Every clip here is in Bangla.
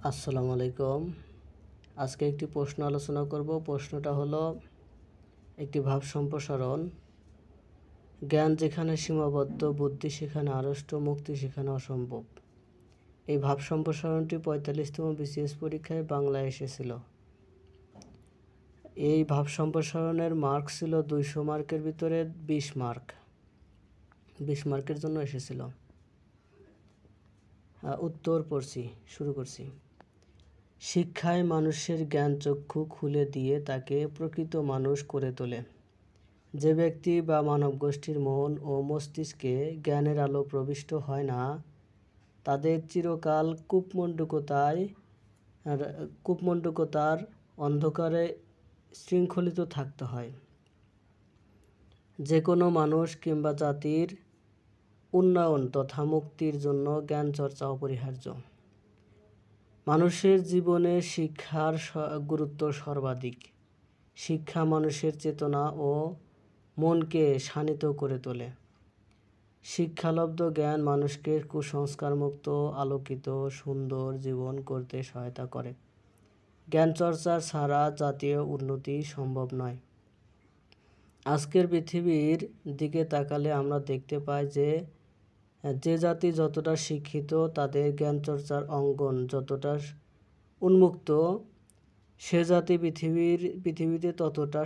আসসালামু আলাইকুম। আজকে একটি প্রশ্ন আলোচনা করব। প্রশ্নটা হলো একটি ভাব সম্প্রসারণ। জ্ঞান যেখানে সীমাবদ্ধ, বুদ্ধি সেখানে আড়ষ্ট, মুক্তি সেখানে অসম্ভব। এই ভাব সম্প্রসারণটি ৪৫তম বিসিএস পরীক্ষায় বাংলায় এসেছিল। এই ভাব সম্প্রসারণের মার্ক ছিল ২০০ মার্কের ভিতরে ২০ মার্ক। ২০ মার্কের জন্য এসেছিল। উত্তর পড়ছি, শুরু করছি। শিক্ষায় মানুষের জ্ঞানচক্ষু খুলে দিয়ে তাকে প্রকৃত মানুষ করে তোলে। যে ব্যক্তি বা মানবগোষ্ঠীর মন ও মস্তিষ্কে জ্ঞানের আলো প্রবিষ্ট হয় না, তাদের চিরকাল কূপমণ্ডূকতার অন্ধকারে শৃঙ্খলিত থাকতে হয়। যে কোনো মানুষ কিংবা জাতির উন্নয়ন তথা মুক্তির জন্য জ্ঞান চর্চা অপরিহার্য। মানুষের জীবনে শিক্ষার গুরুত্ব সর্বাধিক। শিক্ষা মানুষের চেতনা ও মনকে শানিত করে তোলে। শিক্ষালব্ধ জ্ঞান মানুষকে কুসংস্কারমুক্ত, আলোকিত, সুন্দর জীবন করতে সহায়তা করে। জ্ঞান চর্চা ছাড়া জাতীয় উন্নতি সম্ভব নয়। আজকের পৃথিবীর দিকে তাকালে আমরা দেখতে পাই যে জাতি যতটা শিক্ষিত, তাদের জ্ঞানচর্চার অঙ্গন যতটা উন্মুক্ত, সে জাতি পৃথিবীতে ততটা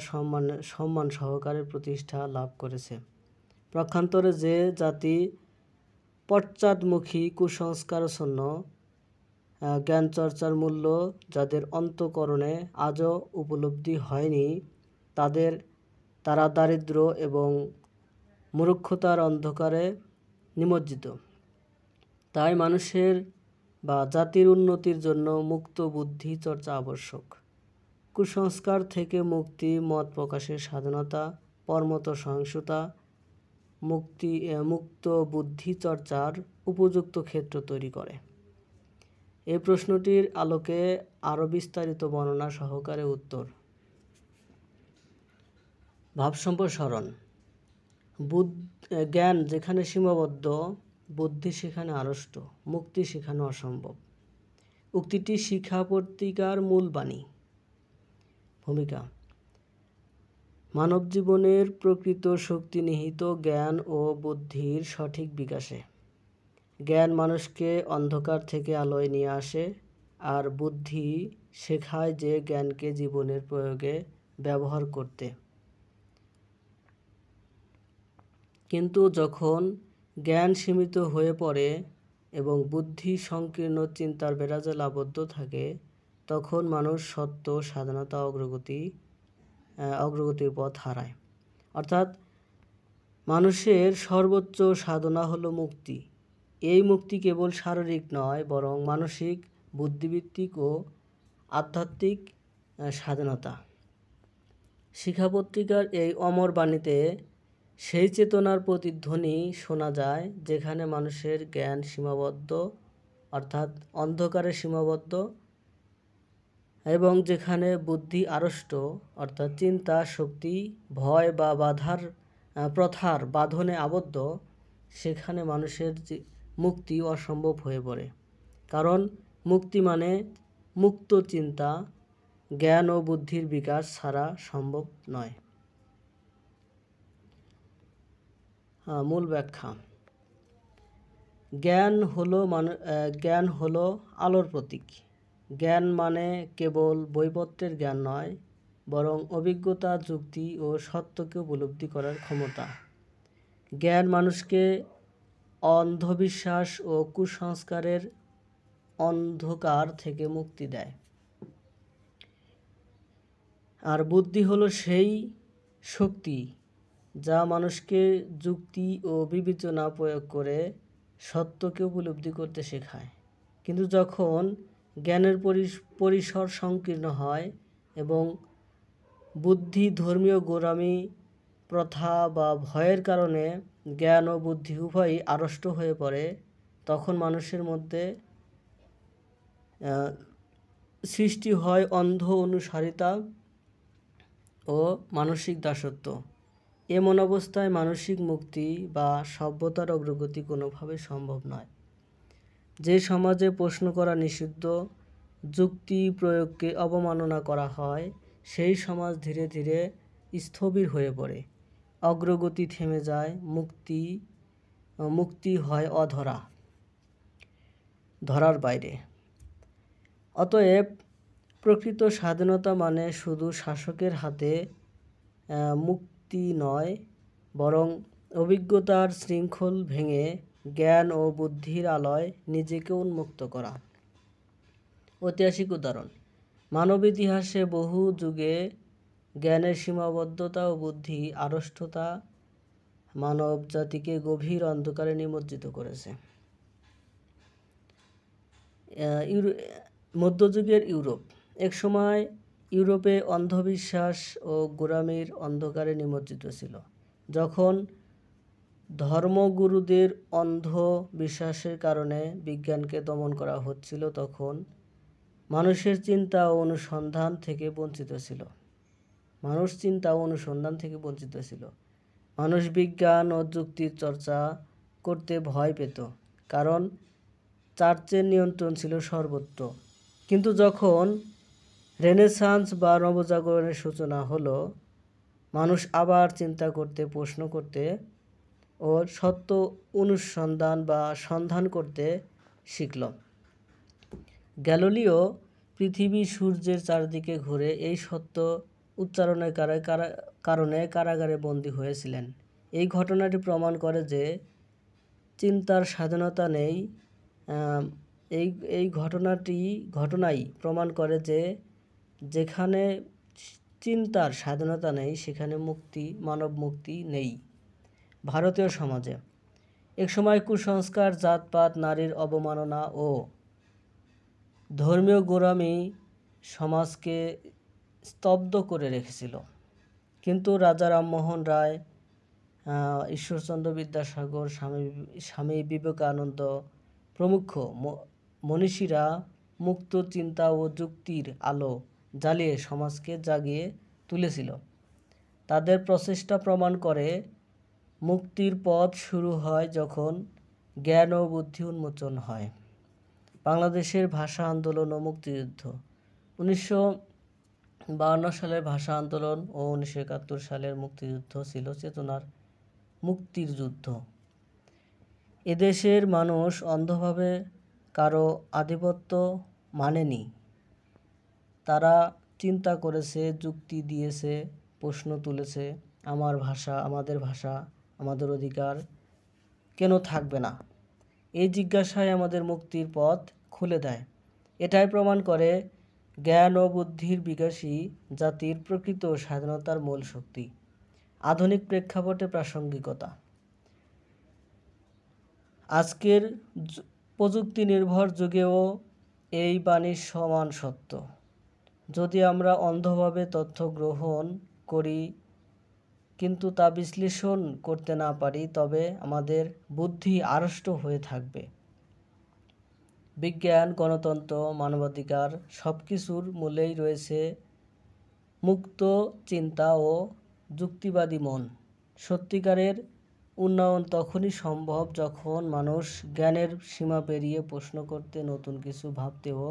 সম্মান সহকারে প্রতিষ্ঠা লাভ করেছে। পক্ষান্তরে যে জাতি পশ্চাদমুখী, কুসংস্কারাচ্ছন্ন, জ্ঞানচর্চার মূল্য যাদের অন্তঃকরণে আজও উপলব্ধি হয়নি, তারা দারিদ্র এবং মূর্খতার অন্ধকারে নিমজ্জিত। তাই মানুষের বা জাতির উন্নতির জন্য মুক্ত বুদ্ধি চর্চা আবশ্যক। কুসংস্কার থেকে মুক্তি, মত প্রকাশের স্বাধীনতা, পরমত সহিষ্ণুতা মুক্ত বুদ্ধি চর্চার উপযুক্ত ক্ষেত্র তৈরি করে। এই প্রশ্নটির আলোকে আরও বিস্তারিত বর্ণনা সহকারে উত্তর। ভাব সম্প্রসারণ। জ্ঞান যেখানে সীমাবদ্ধ, বুদ্ধি সেখানে আড়ষ্ট, মুক্তি সেখানে অসম্ভব। উক্তিটি শিক্ষা পত্রিকার মূল বাণী। ভূমিকা: মানব জীবনের প্রকৃত শক্তি নিহিত জ্ঞান ও বুদ্ধির সঠিক বিকাশে। জ্ঞান মানুষকে অন্ধকার থেকে আলোয় নিয়ে আসে, আর বুদ্ধি শেখায় যে জ্ঞানকে জীবনের প্রয়োগে ব্যবহার করতে। কিন্তু যখন জ্ঞান সীমিত হয়ে পড়ে এবং বুদ্ধি সংকীর্ণ চিন্তার বেড়াজালে আবদ্ধ থাকে, তখন মানুষ সত্য, স্বাধীনতা, অগ্রগতির পথ হারায়। অর্থাৎ মানুষের সর্বোচ্চ সাধনা হলো মুক্তি। এই মুক্তি কেবল শারীরিক নয়, বরং মানসিক, বুদ্ধিবৃত্তিক ও আধ্যাত্মিক স্বাধীনতা। শিক্ষাপত্রিকার এই অমর বাণীতে সেই চেতনার প্রতিধ্বনি শোনা যায় যেখানে মানুষের জ্ঞান সীমাবদ্ধ, অর্থাৎ অন্ধকারে সীমাবদ্ধ, এবং যেখানে বুদ্ধি আড়ষ্ট, অর্থাৎ চিন্তা শক্তি ভয় বা প্রথার বাঁধনে আবদ্ধ, সেখানে মানুষের মুক্তি অসম্ভব হয়ে পড়ে। কারণ মুক্তি মানে মুক্ত চিন্তা, জ্ঞান ও বুদ্ধির বিকাশ ছাড়া সম্ভব নয়। মূল ব্যাখ্যা: জ্ঞান হলো আলোর প্রতীক। জ্ঞান মানে কেবল বইপত্রের জ্ঞান নয়, বরং অভিজ্ঞতা, যুক্তি ও সত্যকে উপলব্ধি করার ক্ষমতা। জ্ঞান মানুষকে অন্ধবিশ্বাস ও কুসংস্কারের অন্ধকার থেকে মুক্তি দেয়। আর বুদ্ধি হলো সেই শক্তি যা মানুষকে যুক্তি ও বিবেচনা প্রয়োগ করে সত্যকে উপলব্ধি করতে শেখায়। কিন্তু যখন জ্ঞানের পরিসর সংকীর্ণ হয় এবং বুদ্ধি ধর্মীয় গোঁড়ামি, প্রথা বা ভয়ের কারণে জ্ঞান ও বুদ্ধি উভয়ই আড়ষ্ট হয়ে পড়ে, তখন মানুষের মধ্যে সৃষ্টি হয় অন্ধ অনুসারিতা ও মানসিক দাসত্ব। এমন অবস্থায় মানসিক মুক্তি বা সভ্যতার অগ্রগতি কোনোভাবে সম্ভব নয়। যে সমাজে প্রশ্ন করা নিষিদ্ধ, যুক্তি প্রয়োগকে অবমাননা করা হয়, সেই সমাজ ধীরে ধীরে স্থবির হয়ে পড়ে, অগ্রগতি থেমে যায়, মুক্তি হয় অধরা, ধরার বাইরে। অতএব প্রকৃত স্বাধীনতা মানে শুধু শাসকের হাতে মুক্তি নয়, বরং অভিজ্ঞতার শৃঙ্খল ভেঙে জ্ঞান ও বুদ্ধির আলোয় নিজেকে উন্মুক্ত করা। ঐতিহাসিক উদাহরণ: মানব ইতিহাসে বহু যুগে জ্ঞানের সীমাবদ্ধতা ও বুদ্ধি আড়ষ্টতা মানব জাতিকে গভীর অন্ধকারে নিমজ্জিত করেছে। মধ্যযুগের ইউরোপ। একসময় ইউরোপে অন্ধবিশ্বাস ও গোঁড়ামির অন্ধকারে নিমজ্জিত ছিল। যখন ধর্মগুরুদের অন্ধ বিশ্বাসের কারণে বিজ্ঞানকে দমন করা হচ্ছিল, তখন মানুষের চিন্তা ও অনুসন্ধান থেকে বঞ্চিত ছিল। মানুষ বিজ্ঞান ও যুক্তির চর্চা করতে ভয় পেত, কারণ চার্চের নিয়ন্ত্রণ ছিল সর্বত্র। কিন্তু যখন রেনেসাঁস বা নবজাগরণের সূচনা হলো, মানুষ আবার চিন্তা করতে, প্রশ্ন করতে ও সত্য অনুসন্ধান বা সন্ধান করতে শিখল। গ্যালিলিও পৃথিবী সূর্যের চারদিকে ঘুরে এই সত্য উচ্চারণের কারণে কারাগারে বন্দী হয়েছিলেন। এই ঘটনাটি প্রমাণ করে যে চিন্তার স্বাধীনতা নেই। এই ঘটনাই প্রমাণ করে যে যেখানে চিন্তার স্বাধীনতা নেই, সেখানে মানব মুক্তি নেই। ভারতীয় সমাজে একসময় কুসংস্কার, জাতপাত, নারীর অবমাননা ও ধর্মীয় গোঁড়ামি সমাজকে স্তব্ধ করে রেখেছিল। কিন্তু রাজা রামমোহন রায়, ঈশ্বরচন্দ্র বিদ্যাসাগর, স্বামী বিবেকানন্দ প্রমুখ মনীষীরা মুক্ত চিন্তা ও যুক্তির আলো জ্বালিয়ে সমাজকে জাগিয়ে তুলেছিল। তাদের প্রচেষ্টা প্রমাণ করে মুক্তির পথ শুরু হয় যখন জ্ঞান ও বুদ্ধি উন্মোচন হয়। বাংলাদেশের ভাষা আন্দোলন ও মুক্তিযুদ্ধ। 1952 সালের ভাষা আন্দোলন ও 1971 সালের মুক্তিযুদ্ধ ছিল চেতনার মুক্তির যুদ্ধ। এদেশের মানুষ অন্ধভাবে কারো আধিপত্য মানেনি। তারা চিন্তা করেছে, যুক্তি দিয়েছে, প্রশ্ন তুলেছে, আমার ভাষা, আমাদের অধিকার কেন থাকবে না? এই জিজ্ঞাসায় আমাদের মুক্তির পথ খুলে দেয়। এটাই প্রমাণ করে জ্ঞান ও বুদ্ধির বিকাশই জাতির প্রকৃত স্বাধীনতার মূল শক্তি। আধুনিক প্রেক্ষাপটে প্রাসঙ্গিকতা। আজকের প্রযুক্তি নির্ভর যুগেও এই বাণী সমান সত্য। যদি আমরা অন্ধভাবে তথ্য গ্রহণ করি কিন্তু তা বিশ্লেষণ করতে না পারি, তবে আমাদের বুদ্ধি আড়ষ্ট হয়ে থাকবে। বিজ্ঞান, গণতন্ত্র, মানবাধিকার সবকিছুর মূলেই রয়েছে মুক্ত চিন্তা ও যুক্তিবাদী মন। সত্যিকারের উন্নয়ন তখনই সম্ভব যখন মানুষ জ্ঞানের সীমা পেরিয়ে প্রশ্ন করতে, নতুন কিছু ভাবতে ও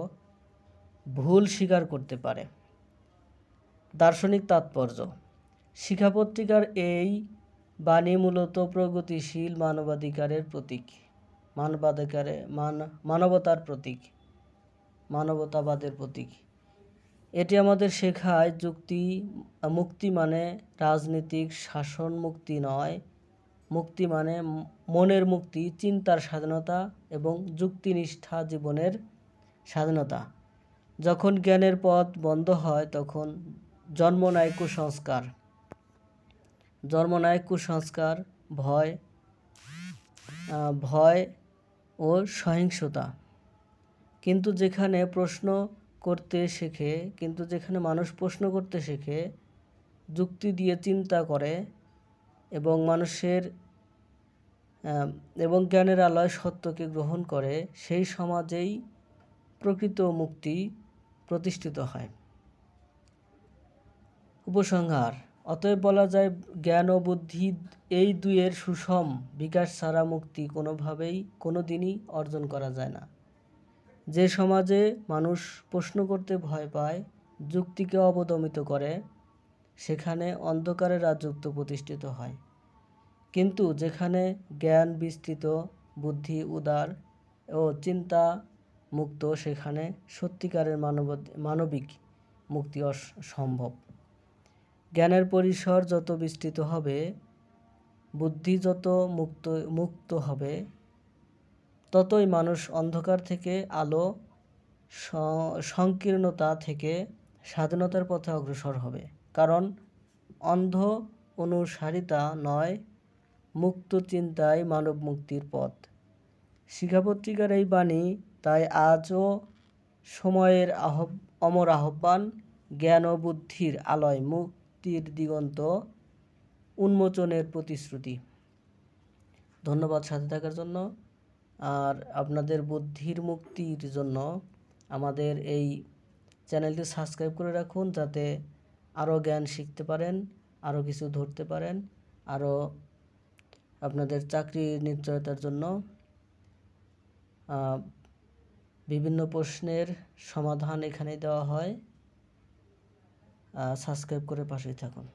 ভুল স্বীকার করতে পারে। দার্শনিক তাৎপর্য। শিক্ষা পত্রিকার এই বাণী মূলত প্রগতিশীল মানবতাবাদের প্রতীক। এটি আমাদের শেখায় মুক্তি মানে রাজনীতিক শাসন মুক্তি নয়। মুক্তি মানে মনের মুক্তি, চিন্তার স্বাধীনতা এবং যুক্তিনিষ্ঠা জীবনের স্বাধীনতা। যখন জ্ঞানের পথ বন্ধ হয়, তখন জন্ম নেয় কুসংস্কার, ভয় ও সহিংসতা। কিন্তু যেখানে মানুষ প্রশ্ন করতে শেখে, যুক্তি দিয়ে চিন্তা করে এবং জ্ঞানের আলোয় সত্যকে গ্রহণ করে, সেই সমাজেই প্রকৃত মুক্তি প্রতিষ্ঠিত হয়। উপসংহার। অতএব বলা যায়, জ্ঞান ও বুদ্ধি এই দুইয়ের সুষম বিকাশ ছাড়া মুক্তি কোনোদিনই অর্জন করা যায় না। যে সমাজে মানুষ প্রশ্ন করতে ভয় পায়, যুক্তিকে অবদমিত করে, সেখানে অন্ধকারের রাজত্ব প্রতিষ্ঠিত হয়। কিন্তু যেখানে জ্ঞান বিস্তৃত, বুদ্ধি উদার ও চিন্তা মুক্ত, সেখানে সত্যিকারের মানবিক মুক্তি সম্ভব। জ্ঞানের পরিসর যত বিস্তৃত হবে, বুদ্ধি যত মুক্ত হবে, ততই মানুষ অন্ধকার থেকে আলো, সংকীর্ণতা থেকে স্বাধীনতার পথে অগ্রসর হবে। কারণ অন্ধ অনুসারিতা নয়, মুক্ত চিন্তাই মানব মুক্তির পথ। শিক্ষাপত্রিকার এই বাণী তাই আজও সময়ের অমর আহ্বান, জ্ঞান ও বুদ্ধির আলোয় মুক্তির দিগন্ত উন্মোচনের প্রতিশ্রুতি। ধন্যবাদ সাথে থাকার জন্য। আর আপনাদের বুদ্ধির মুক্তির জন্য আমাদের এই চ্যানেলটি সাবস্ক্রাইব করে রাখুন, যাতে আরও জ্ঞান শিখতে পারেন, আরও কিছু ধরতে পারেন, আরও আপনাদের চাকরির নিশ্চয়তার জন্য বিভিন্ন প্রশ্নের সমাধান এখানে দেওয়া হয়। সাবস্ক্রাইব করে পাশেই থাকুন।